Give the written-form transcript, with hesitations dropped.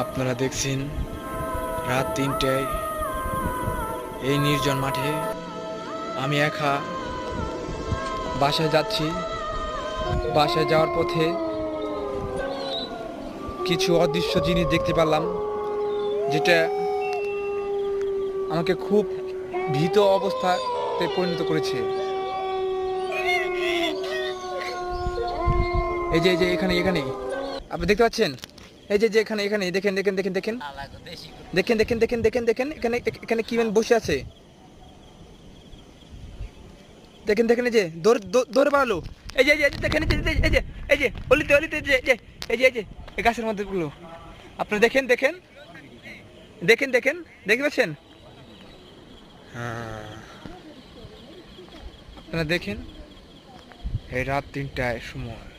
আপনারা দেখছেন রাত ৩টায় এই নির্জন মাঠে আমি একা বাসায় যাচ্ছি। বাসায় যাওয়ার পথে কিছু অদৃশ্য জিনিস দেখতে পেলাম, যেটা আমাকে খুব ভীত অবস্থাতে পরিণত করেছে। এই যে এখানে এখানে আপনি দেখতে পাচ্ছেন? এই যে এখানে এখানে দেখেন দেখেন দেখেন দেখেন দেখেন দেখেন দেখেন দেখেন দেখেন এখানে এখানে কি বসে আছে দেখেন দেখেন। এই যে দৌড়ে পালালো। এই যে দেখেন, এই যে অলিতে অলিতে, এই যে এই গাছের মধ্যে গুলো আপনি দেখেন দেখেন দেখেন দেখেন দেখতে পাচ্ছেন? হ্যাঁ, আপনারা দেখেন এই রাত ৩টায় সময়